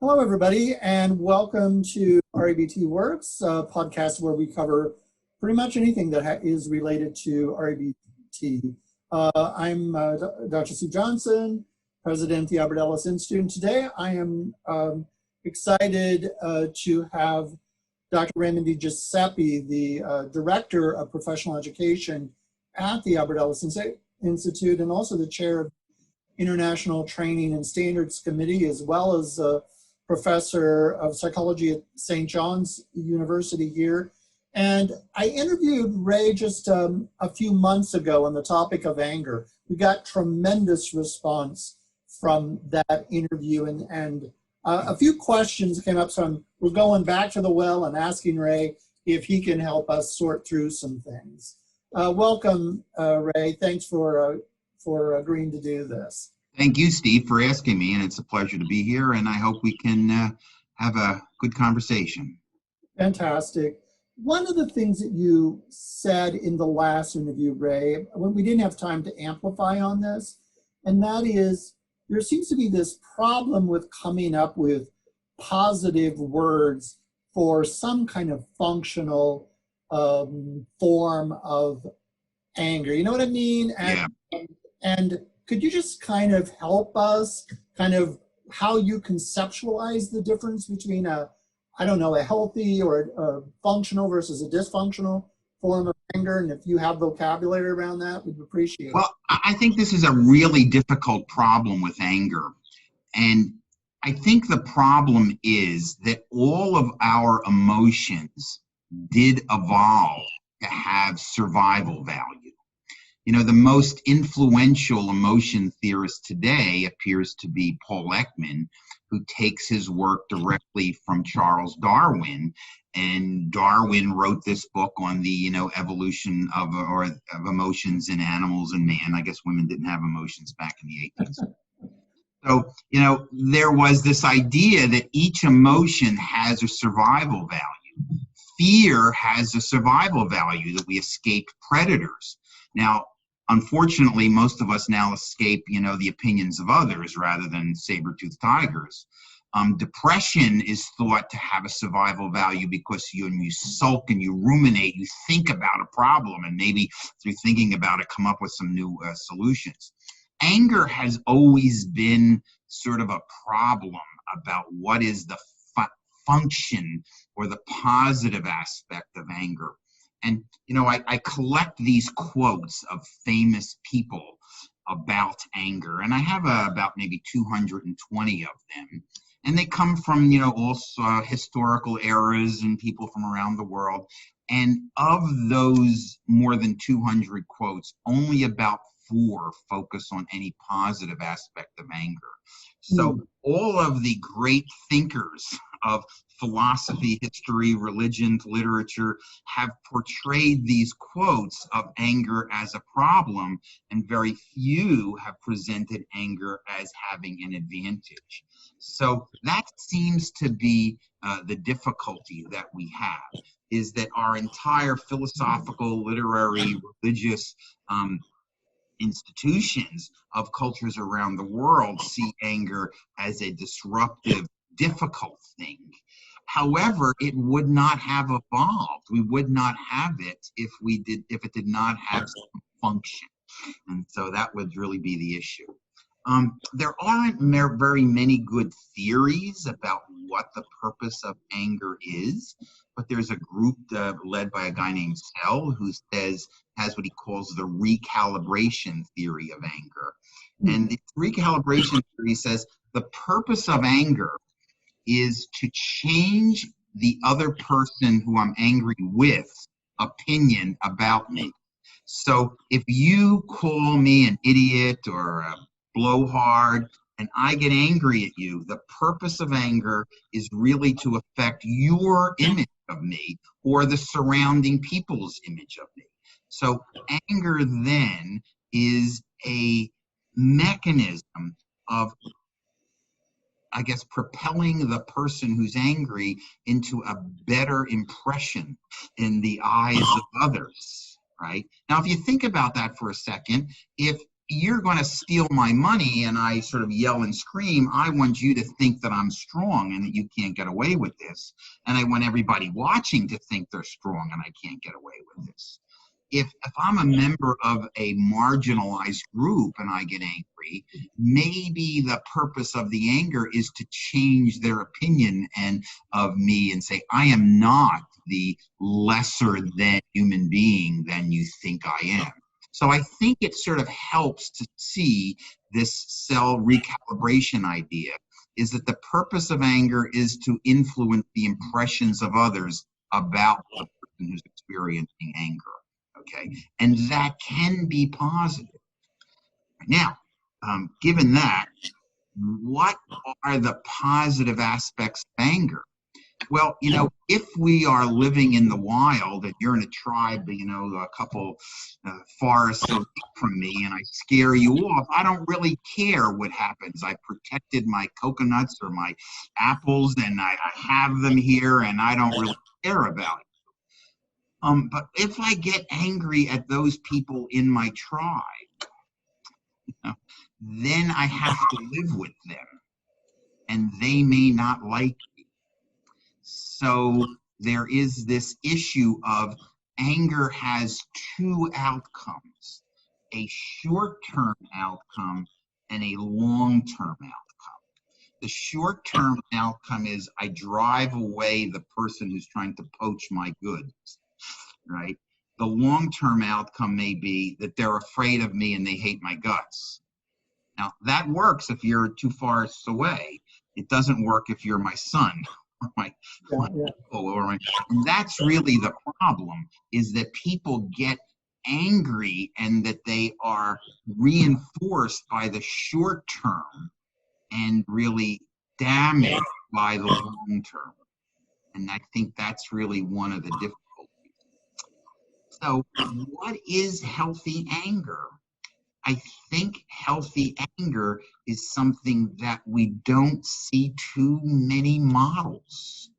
Hello, everybody, and welcome to REBT Works, a podcast where we cover pretty much anything that is related to REBT. I'm Dr. Steve Johnson, president of the Albert Ellis Institute, and today I am excited to have Dr. Raymond DiGuiseppe, the director of professional education at the Albert Ellis Institute, and also the chair of International Training and Standards Committee, as well as professor of psychology at St. John's University here. And I interviewed Ray just a few months ago on the topic of anger. We got tremendous response from that interview, and a few questions came up, so we're going back to the well and asking Ray if he can help us sort through some things. Welcome, Ray. Thanks for agreeing to do this. Thank you, Steve, for asking me, and it's a pleasure to be here, and I hope we can have a good conversation. Fantastic. One of the things that you said in the last interview, Ray, when we didn't have time to amplify on this, and that is there seems to be this problem with coming up with positive words for some kind of functional form of anger. You know what I mean? And could you just kind of help us kind of how you conceptualize the difference between a healthy or a functional versus a dysfunctional form of anger? And if you have vocabulary around that, we'd appreciate it. Well, I think this is a really difficult problem with anger. And I think the problem is that all of our emotions did evolve to have survival value. You know, the most influential emotion theorist today appears to be Paul Ekman, who takes his work directly from Charles Darwin. And Darwin wrote this book on the, evolution of emotions in animals and man. I guess women didn't have emotions back in the 18th. So, there was this idea that each emotion has a survival value. Fear has a survival value, that we escape predators. Now, unfortunately, most of us now escape, the opinions of others rather than saber-toothed tigers. Depression is thought to have a survival value because you sulk and you ruminate, you think about a problem, and maybe through thinking about it, come up with some new solutions. Anger has always been sort of a problem about what is the function or the positive aspect of anger. And, I collect these quotes of famous people about anger, and I have about maybe 220 of them. And they come from, also historical eras and people from around the world. And of those more than 200 quotes, only about 4 focus on any positive aspect of anger. So all of the great thinkers of philosophy, history, religion, literature have portrayed these quotes of anger as a problem, and very few have presented anger as having an advantage. So that seems to be the difficulty that we have, is that our entire philosophical, literary, religious institutions of cultures around the world see anger as a disruptive, difficult thing. However, it would not have evolved. We would not have it if it did not have some function. And so that would really be the issue. There aren't very many good theories about what the purpose of anger is, but there's a group led by a guy named Sell who has what he calls the recalibration theory of anger. And the recalibration theory says the purpose of anger is to change the other person who I'm angry with opinion about me. So if you call me an idiot or a blowhard and I get angry at you, the purpose of anger is really to affect your image of me or the surrounding people's image of me. So anger then is a mechanism of, I guess, propelling the person who's angry into a better impression in the eyes of others, right? Now, if you think about that for a second, if you're going to steal my money, and I sort of yell and scream, I want you to think that I'm strong and that you can't get away with this. And I want everybody watching to think they're strong and I can't get away with this. If I'm a member of a marginalized group and I get angry, maybe the purpose of the anger is to change their opinion and of me and say, I am not the lesser than human being than you think I am. So I think it sort of helps to see this cell recalibration idea is that the purpose of anger is to influence the impressions of others about the person who's experiencing anger. Okay, and that can be positive. Now, given that, what are the positive aspects of anger? Well, if we are living in the wild and you're in a tribe, a couple forests away from me, and I scare you off, I don't really care what happens. I protected my coconuts or my apples, and I have them here, and I don't really care about it. But if I get angry at those people in my tribe, then I have to live with them, and they may not like me. So there is this issue of anger has two outcomes, a short-term outcome and a long-term outcome. The short-term outcome is I drive away the person who's trying to poach my goods. Right? The long-term outcome may be that they're afraid of me and they hate my guts. Now, that works if you're too far away. It doesn't work if you're my son or my uncle and that's really the problem, is that people get angry and that they are reinforced by the short term and really damaged by the long term. And I think that's really one of the difficulties. So what is healthy anger? I think healthy anger is something that we don't see too many models.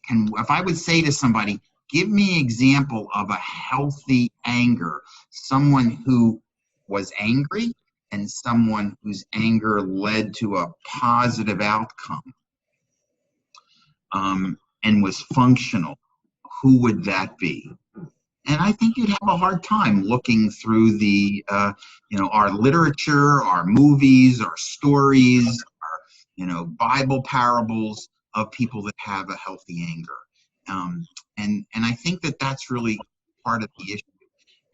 If I would say to somebody, give me an example of a healthy anger, someone who was angry and someone whose anger led to a positive outcome and was functional, who would that be? And I think you'd have a hard time looking through the, our literature, our movies, our stories, our, Bible parables of people that have a healthy anger. And I think that that's really part of the issue.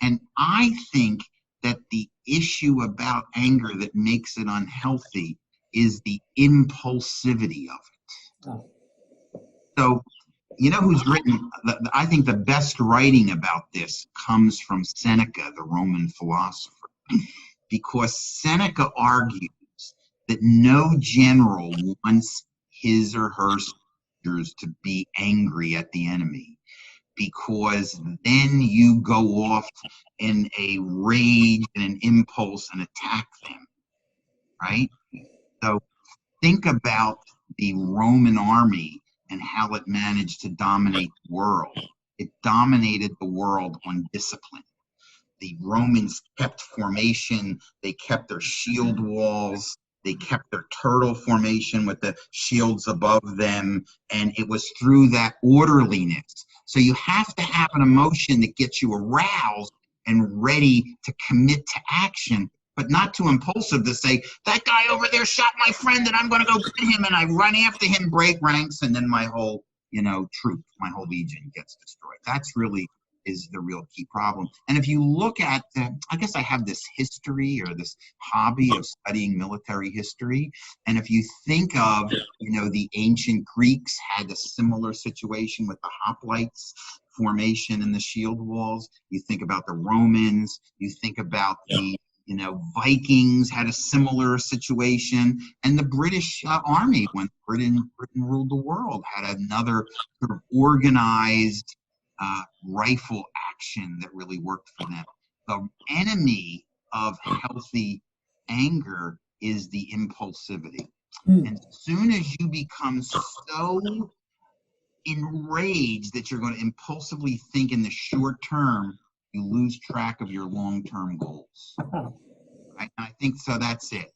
And I think that the issue about anger that makes it unhealthy is the impulsivity of it. Oh. So, who's written, I think the best writing about this comes from Seneca, the Roman philosopher, because Seneca argues that no general wants his or her soldiers to be angry at the enemy, because then you go off in a rage and an impulse and attack them, right? So think about the Roman army and how it managed to dominate the world. It dominated the world on discipline. The Romans kept formation, they kept their shield walls, they kept their turtle formation with the shields above them, and it was through that orderliness. So you have to have an emotion that gets you aroused and ready to commit to action, but not too impulsive to say, that guy over there shot my friend and I'm going to go get him, and I run after him, break ranks, and then my whole, troop, my whole legion gets destroyed. That's really is the real key problem. And if you look at, I guess I have this history or this hobby of studying military history. And if you think of, the ancient Greeks had a similar situation with the hoplites formation and the shield walls. You think about the Romans, you think about the Vikings had a similar situation, and the British Army, when Britain ruled the world, had another sort of organized rifle action that really worked for them. The enemy of healthy anger is the impulsivity. And as soon as you become so enraged that you're going to impulsively think in the short term, you lose track of your long-term goals. I think so. That's it.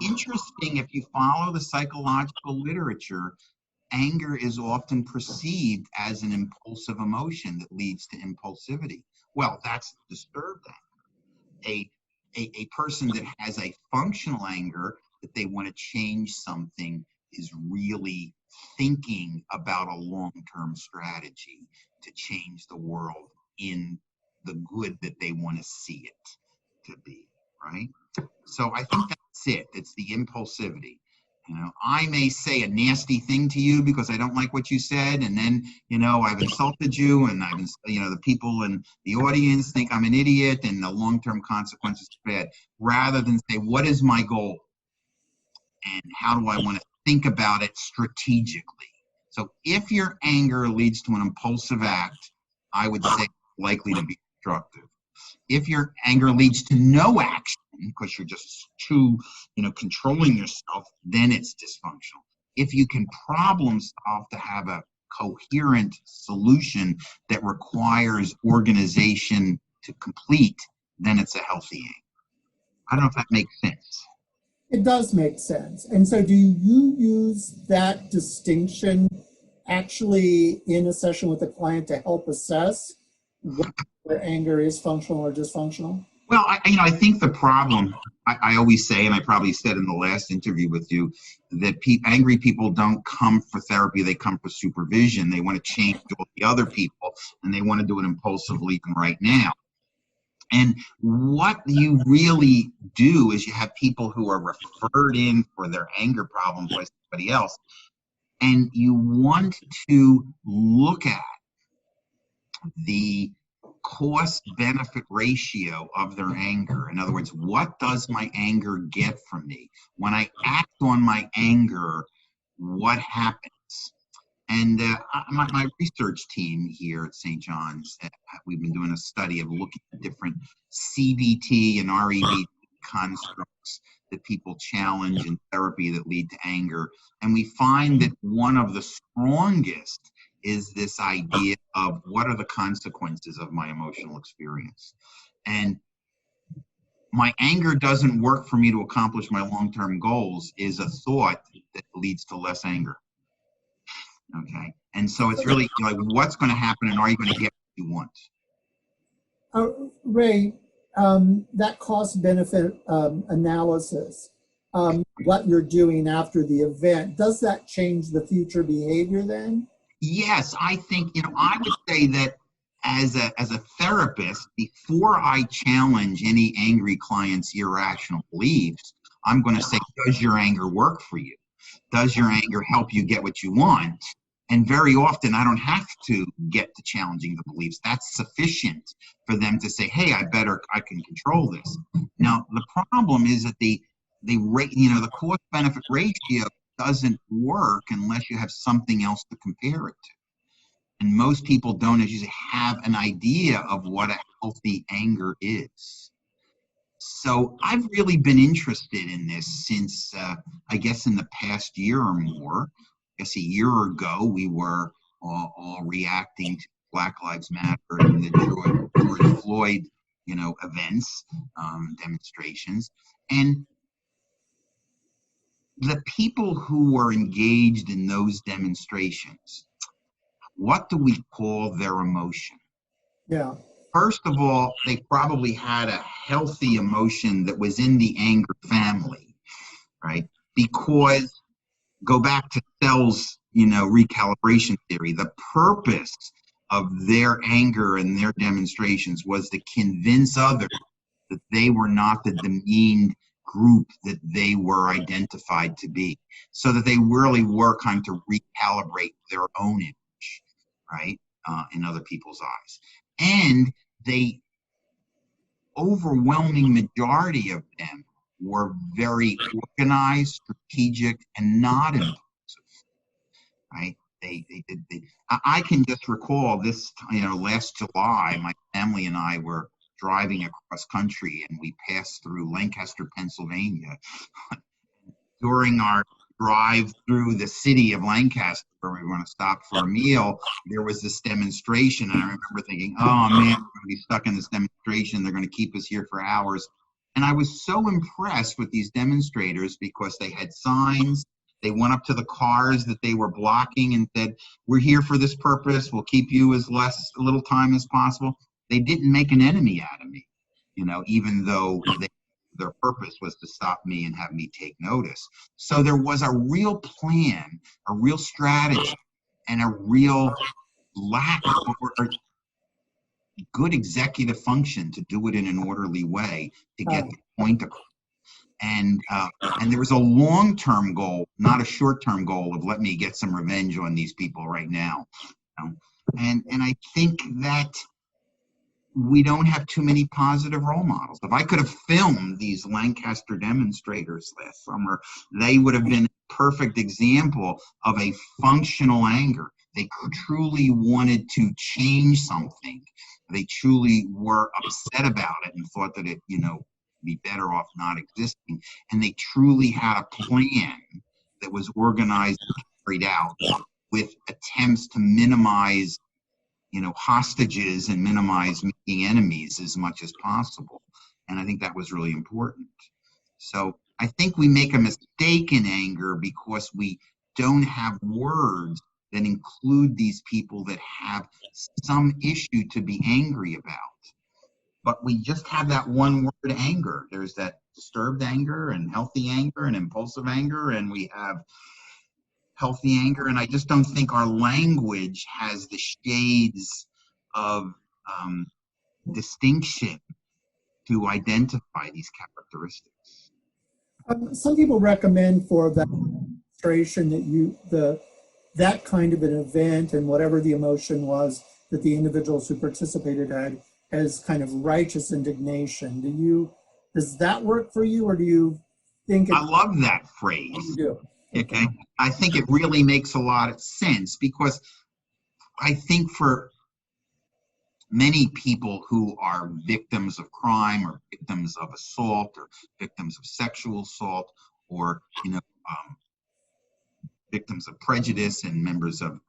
Interesting, if you follow the psychological literature, anger is often perceived as an impulsive emotion that leads to impulsivity. Well, that's disturbed anger. A person that has a functional anger that they want to change something is really thinking about a long-term strategy to change the world in the good that they want to see it to be, right? So I think that's it. It's the impulsivity. I may say a nasty thing to you because I don't like what you said, and then, I've insulted you, and the people in the audience think I'm an idiot, and the long-term consequences are bad, rather than say, what is my goal? And how do I want to think about it strategically? So if your anger leads to an impulsive act, I would say it's likely to be destructive. If your anger leads to no action because you're just too, controlling yourself, then it's dysfunctional. If you can problem solve to have a coherent solution that requires organization to complete, then it's a healthy anger. I don't know if that makes sense. It does make sense. And so do you use that distinction actually in a session with a client to help assess whether anger is functional or dysfunctional? Well, I think the problem, I always say, and I probably said in the last interview with you, that angry people don't come for therapy, they come for supervision. They want to change all the other people, and they want to do it impulsively and right now. And what you really do is you have people who are referred in for their anger problem by somebody else, and you want to look at the cost-benefit ratio of their anger. In other words, what does my anger get from me? When I act on my anger, what happens? And my research team here at St. John's, we've been doing a study of looking at different CBT and REBT constructs that people challenge in therapy that lead to anger. And we find that one of the strongest is this idea of what are the consequences of my emotional experience. And my anger doesn't work for me to accomplish my long-term goals is a thought that leads to less anger. Okay. And so it's really like, what's going to happen and are you going to get what you want? Ray, that cost-benefit analysis, what you're doing after the event, does that change the future behavior then? Yes, I think, I would say that as a therapist, before I challenge any angry client's irrational beliefs, I'm going to say, does your anger work for you? Does your anger help you get what you want? And very often I don't have to get to challenging the beliefs. That's sufficient for them to say, hey, I can control this. Now, the problem is that the cost-benefit ratio doesn't work unless you have something else to compare it to. And most people don't usually have an idea of what a healthy anger is. So I've really been interested in this since, I guess, in the past year or more. I guess a year ago, we were all reacting to Black Lives Matter and the George Floyd, events, demonstrations. And the people who were engaged in those demonstrations, what do we call their emotion? Yeah. First of all, they probably had a healthy emotion that was in the anger family, right? Because go back to Sell's, recalibration theory, the purpose of their anger and their demonstrations was to convince others that they were not the demeaned group that they were identified to be, so that they really were trying to recalibrate their own image, right, in other people's eyes. And the overwhelming majority of them were very organized, strategic, and not impulsive, right? I can just recall this, last July, my family and I were driving across country and we passed through Lancaster, Pennsylvania. During our drive through the city of Lancaster, where we were going to stop for a meal, there was this demonstration. And I remember thinking, oh man, we're going to be stuck in this demonstration. They're going to keep us here for hours. And I was so impressed with these demonstrators because they had signs. They went up to the cars that they were blocking and said, "We're here for this purpose. We'll keep you as little time as possible." They didn't make an enemy out of me, even though their purpose was to stop me and have me take notice. So there was a real plan, a real strategy, and a real lack or good executive function to do it in an orderly way to get the point across. And there was a long-term goal, not a short-term goal of let me get some revenge on these people right now. And I think that we don't have too many positive role models. If I could have filmed these Lancaster demonstrators last summer, they would have been a perfect example of a functional anger. They truly wanted to change something. They truly were upset about it and thought that it, be better off not existing. And they truly had a plan that was organized and carried out with attempts to minimize hostages and minimize making enemies as much as possible. And I think that was really important. So I think we make a mistake in anger because we don't have words that include these people that have some issue to be angry about. But we just have that one word, anger. There's that disturbed anger and healthy anger and impulsive anger, and we have healthy anger, and I just don't think our language has the shades of distinction to identify these characteristics. Some people recommend for that demonstration that that kind of an event and whatever the emotion was that the individuals who participated had as kind of righteous indignation. Does that work for you, or do you think I love that phrase. You do. Okay. I think it really makes a lot of sense because I think for many people who are victims of crime or victims of assault or victims of sexual assault or, victims of prejudice and members of,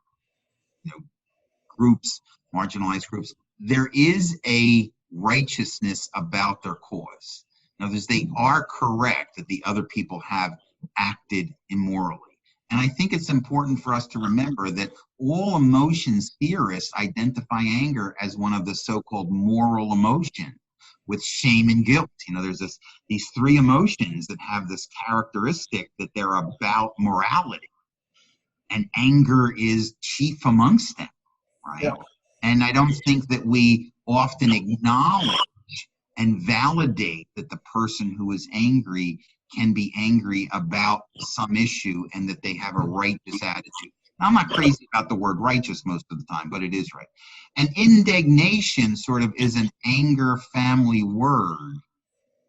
groups, marginalized groups, there is a righteousness about their cause. In other words, they are correct that the other people have acted immorally. And I think it's important for us to remember that all emotions theorists identify anger as one of the so-called moral emotions with shame and guilt. There's these three emotions that have this characteristic that they're about morality. And anger is chief amongst them, right? Yeah. And I don't think that we often acknowledge and validate that the person who is angry can be angry about some issue and that they have a righteous attitude. Now, I'm not crazy about the word righteous most of the time, but it is right. And indignation sort of is an anger family word,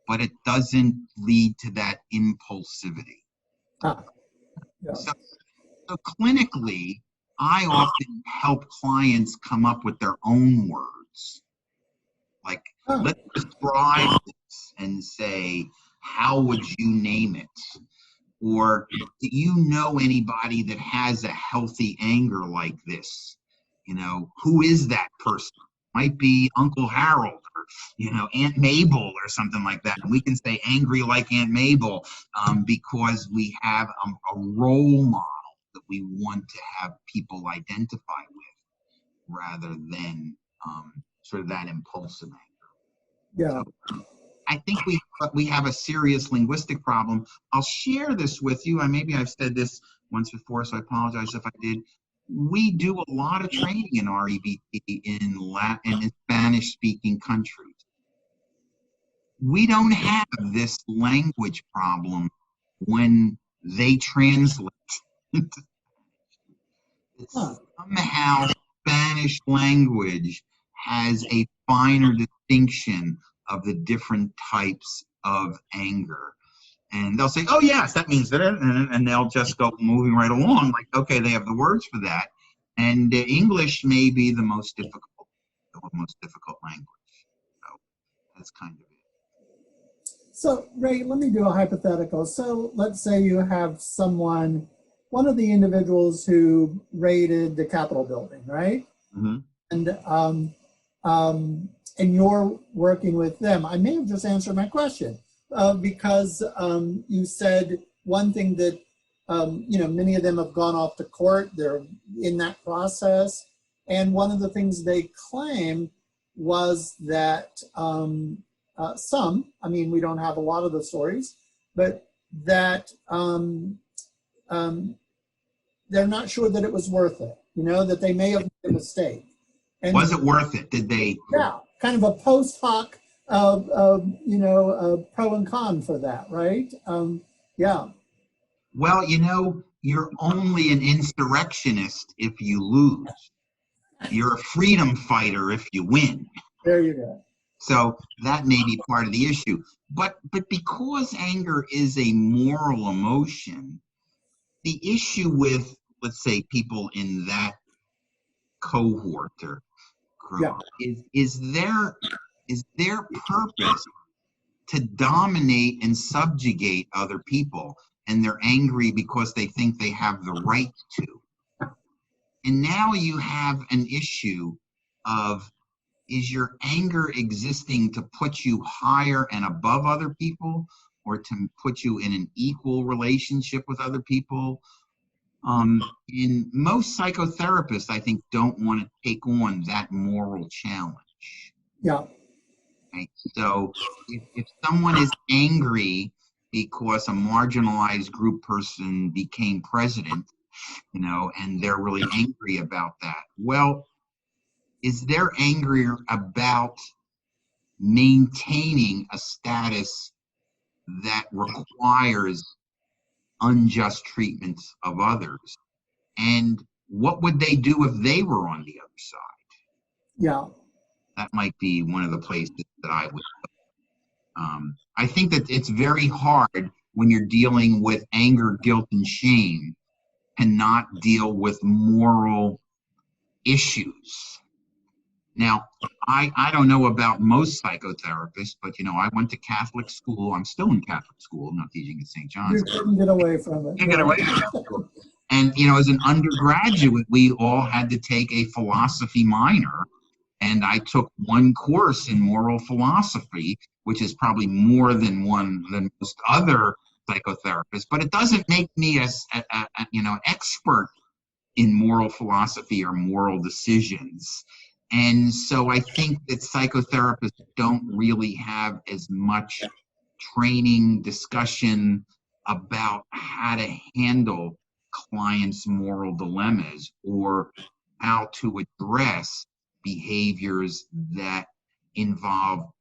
but it doesn't lead to that impulsivity. Yeah. So clinically, I often help clients come up with their own words. Like, let's describe this and say, how would you name it? Or do you know anybody that has a healthy anger like this? Who is that person? Might be Uncle Harold or, Aunt Mabel or something like that. And we can say angry like Aunt Mabel because we have a role model that we want to have people identify with rather than sort of that impulsive anger. Yeah. So I think we have a serious linguistic problem. I'll share this with you. Maybe I've said this once before, so I apologize if I did. We do a lot of training in REBT in Latin and Spanish-speaking countries. We don't have this language problem when they translate. Somehow Spanish language has a finer distinction of the different types of anger. And they'll say, oh, yes, that means that, and they'll just go moving right along like, okay, they have the words for that. And English may be the most difficult language. So that's kind of it. So, Ray, let me do a hypothetical. So let's say you have one of the individuals who raided the Capitol building, right? Mm-hmm. And you're working with them. I may have just answered my question. because you said one thing that, many of them have gone off to court. They're in that process. And one of the things they claim was that we don't have a lot of the stories, but that they're not sure that it was worth it, that they may have made a mistake. And was it worth it? Did they? Yeah, kind of a post hoc, pro and con for that, right? Yeah. Well, you're only an insurrectionist if you lose. You're a freedom fighter if you win. There you go. So that may be part of the issue. But because anger is a moral emotion, the issue with, let's say, people in that cohort or group is their purpose to dominate and subjugate other people, and they're angry because they think they have the right to. And now you have an issue of, is your anger existing to put you higher and above other people, or to put you in an equal relationship with other people? And most psychotherapists, I think, don't want to take on that moral challenge. Yeah. Right? So if someone is angry because a marginalized group person became president, and they're really angry about that, well, is their anger about maintaining a status that requires unjust treatment of others? And what would they do if they were on the other side? Yeah. That might be one of the places that I would go. I think that it's very hard when you're dealing with anger, guilt, and shame to not deal with moral issues. Now, I don't know about most psychotherapists, but, I went to Catholic school. I'm still in Catholic school. I'm not teaching at St. John's. You couldn't get away from it. Can't get away from it. And, as an undergraduate, we all had to take a philosophy minor. And I took one course in moral philosophy, which is probably more than most other psychotherapists. But it doesn't make me an expert in moral philosophy or moral decisions. And so I think that psychotherapists don't really have as much training, discussion about how to handle clients' moral dilemmas, or how to address behaviors that involve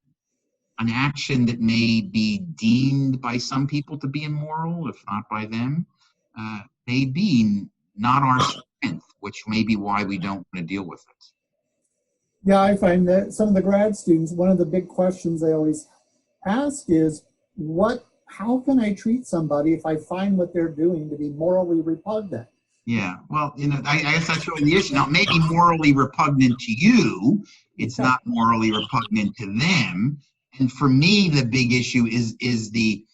an action that may be deemed by some people to be immoral, if not by them, may be not our strength, which may be why we don't want to deal with it. Yeah, I find that some of the grad students, one of the big questions they always ask is, how can I treat somebody if I find what they're doing to be morally repugnant? Yeah, well, I guess that's really the issue. Now, it may be morally repugnant to you. It's not morally repugnant to them. And for me, the big issue is the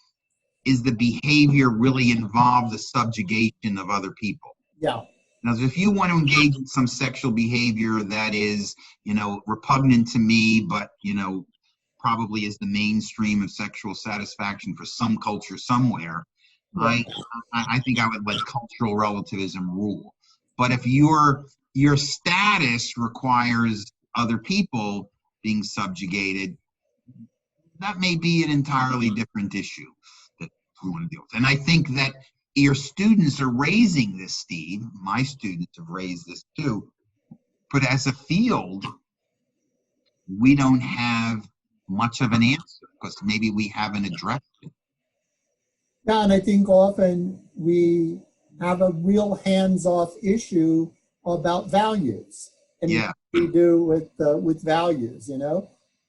behavior really involve the subjugation of other people? Yeah. Now, if you want to engage in some sexual behavior that is, repugnant to me, but, probably is the mainstream of sexual satisfaction for some culture somewhere, right. I think I would let cultural relativism rule. But if your status requires other people being subjugated, that may be an entirely different issue that we want to deal with. And I think that your students are raising this, Steve. My students have raised this too. But as a field, we don't have much of an answer because maybe we haven't addressed it. Yeah, and I think often we have a real hands-off issue about values. And what we do with values,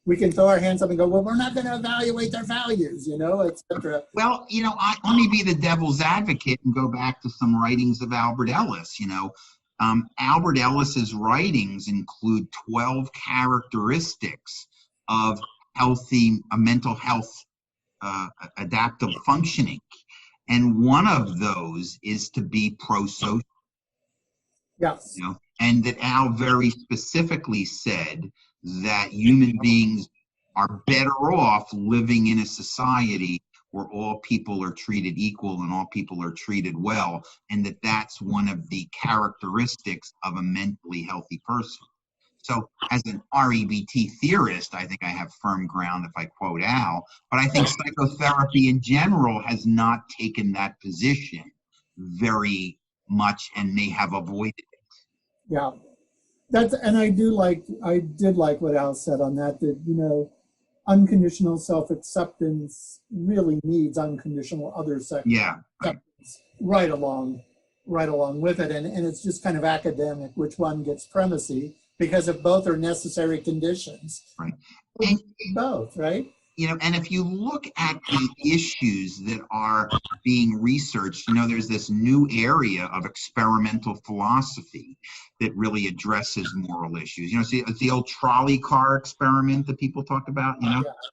We can throw our hands up and go, well, we're not going to evaluate their values, etc. Well, let me be the devil's advocate and go back to some writings of Albert Ellis. Albert Ellis's writings include 12 characteristics of mental health, adaptive functioning. And one of those is to be pro-social. Yes. And that Al very specifically said that human beings are better off living in a society where all people are treated equal and all people are treated well, and that's one of the characteristics of a mentally healthy person. So as an REBT theorist, I think I have firm ground if I quote Al, but I think psychotherapy in general has not taken that position very much and may have avoided it. Yeah. And I did like what Al said on that, unconditional self-acceptance really needs unconditional other acceptance right along with it. And it's just kind of academic which one gets primacy, because if both are necessary conditions, right? Both, right? And if you look at the issues that are being researched, there's this new area of experimental philosophy that really addresses moral issues. See, it's the old trolley car experiment that people talk about,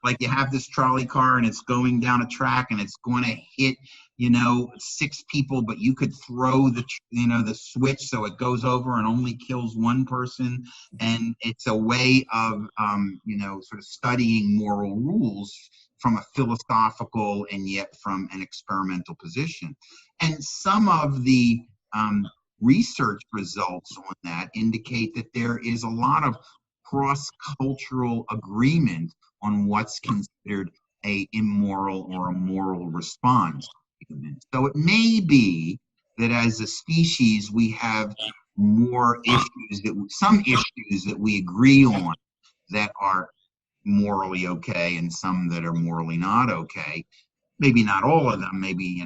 like you have this trolley car and it's going down a track and it's going to hit, 6 people, but you could throw the switch so it goes over and only kills 1 person. And it's a way of, sort of studying moral rules from a philosophical and yet from an experimental position. And some of the research results on that indicate that there is a lot of cross-cultural agreement on what's considered a immoral or a moral response. So it may be that as a species we have more issues some issues that we agree on that are morally okay and some that are morally not okay. Maybe not all of them, maybe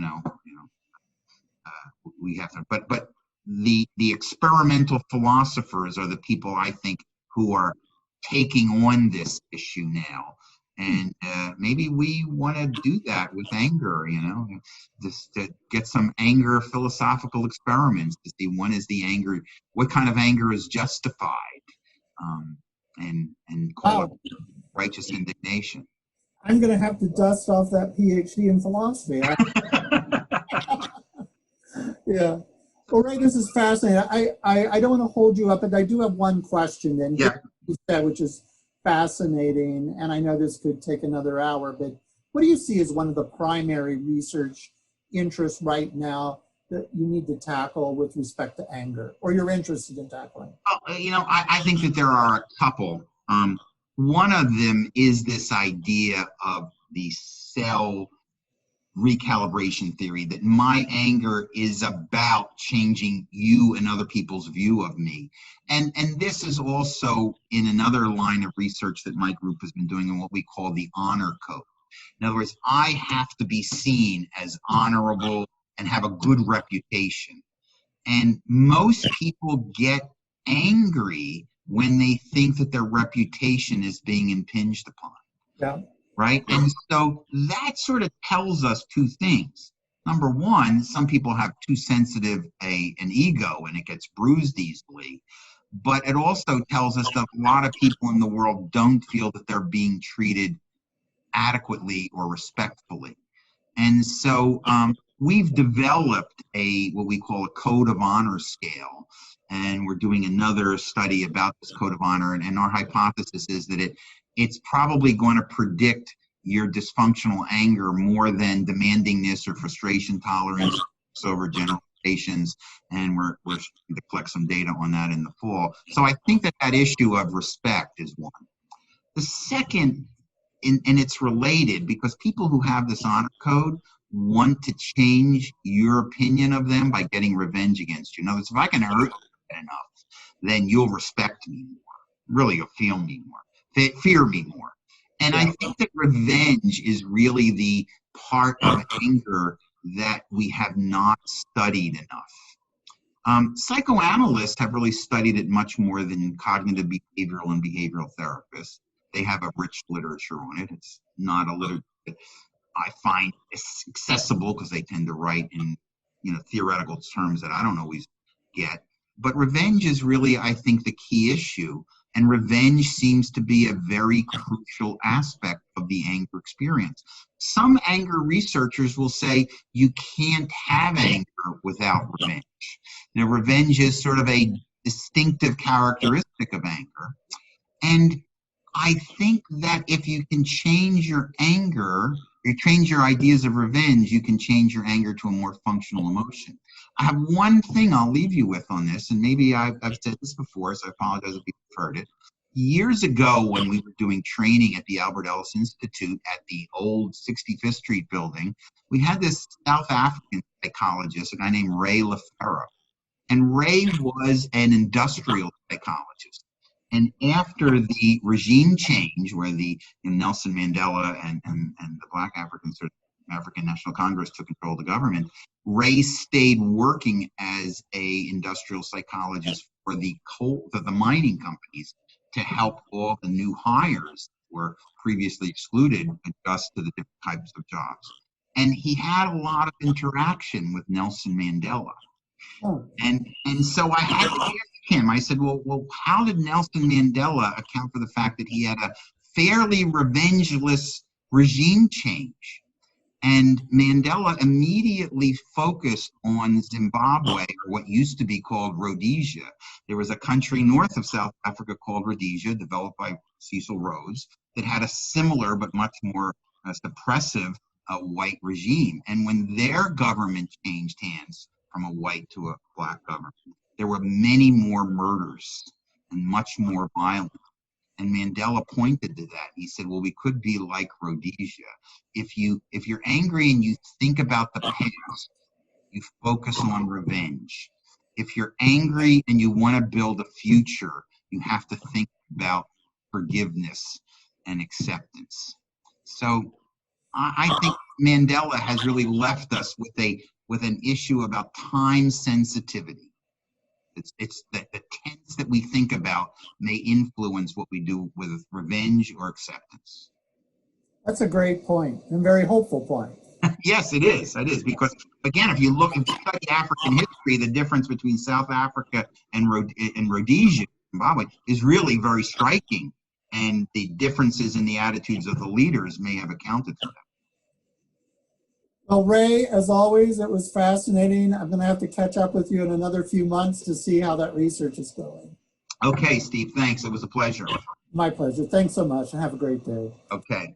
we have to, but the experimental philosophers are the people I think who are taking on this issue now. And maybe we want to do that with anger, just to get some anger philosophical experiments to see what kind of anger is justified, and call it righteous indignation. I'm going to have to dust off that PhD in philosophy. Yeah. All right, this is fascinating. I don't want to hold you up, but I do have one question then, which is fascinating, and I know this could take another hour, but what do you see as one of the primary research interests right now that you need to tackle with respect to anger, or you're interested in tackling? I think that there are a couple. One of them is this idea of the cell recalibration theory, that my anger is about changing you and other people's view of me. And this is also in another line of research that my group has been doing in what we call the honor code. In other words, I have to be seen as honorable and have a good reputation. And most people get angry when they think that their reputation is being impinged upon. Yeah. Right? And so that sort of tells us 2 things. Number one, some people have too sensitive an ego and it gets bruised easily. But it also tells us that a lot of people in the world don't feel that they're being treated adequately or respectfully. And so we've developed what we call a code of honor scale. And we're doing another study about this code of honor. And our hypothesis is that it's probably going to predict your dysfunctional anger more than demandingness or frustration tolerance over generalizations. And we're going to collect some data on that in the fall. So I think that issue of respect is one. The second, and it's related, because people who have this honor code want to change your opinion of them by getting revenge against you. In other words, if I can hurt you enough, then you'll respect me more. Really, you'll feel me more, fear me more. And I think that revenge is really the part of anger that we have not studied enough. Psychoanalysts have really studied it much more than cognitive behavioral and behavioral therapists. They have a rich literature on it. It's not a literature that I find accessible because they tend to write in theoretical terms that I don't always get. But revenge is really, I think, the key issue. And revenge seems to be a very crucial aspect of the anger experience. Some anger researchers will say you can't have anger without revenge. Now, revenge is sort of a distinctive characteristic of anger. And I think that if you can change your anger, you change your ideas of revenge, you can change your anger to a more functional emotion. I have one thing I'll leave you with on this, and maybe I've said this before, so I apologize if you've heard it. Years ago, when we were doing training at the Albert Ellis Institute at the old 65th Street building, we had this South African psychologist, a guy named Ray LaFerro. And Ray was an industrial psychologist. And after the regime change, where Nelson Mandela and the Black African National Congress took control of the government, Ray stayed working as a industrial psychologist for the mining companies to help all the new hires who were previously excluded adjust to the different types of jobs. And he had a lot of interaction with Nelson Mandela. Oh. And so I had to ask him, I said, well, how did Nelson Mandela account for the fact that he had a fairly revengeless regime change? And Mandela immediately focused on Zimbabwe, or what used to be called Rhodesia. There was a country north of South Africa called Rhodesia, developed by Cecil Rhodes, that had a similar but much more suppressive white regime. And when their government changed hands from a white to a black government, there were many more murders and much more violence. And Mandela pointed to that. He said, well, we could be like Rhodesia. If you're angry and you think about the past, you focus on revenge. If you're angry and you want to build a future, you have to think about forgiveness and acceptance. So I think Mandela has really left us with an issue about time sensitivity. It's the tense that we think about may influence what we do with revenge or acceptance. That's a great point, and very hopeful point. Yes, it is. It is, because again, if you study African history, the difference between South Africa and Rhodesia, Zimbabwe, is really very striking, and the differences in the attitudes of the leaders may have accounted for that. Well, Ray, as always, it was fascinating. I'm going to have to catch up with you in another few months to see how that research is going. Okay, Steve, thanks. It was a pleasure. My pleasure. Thanks so much, and have a great day. Okay.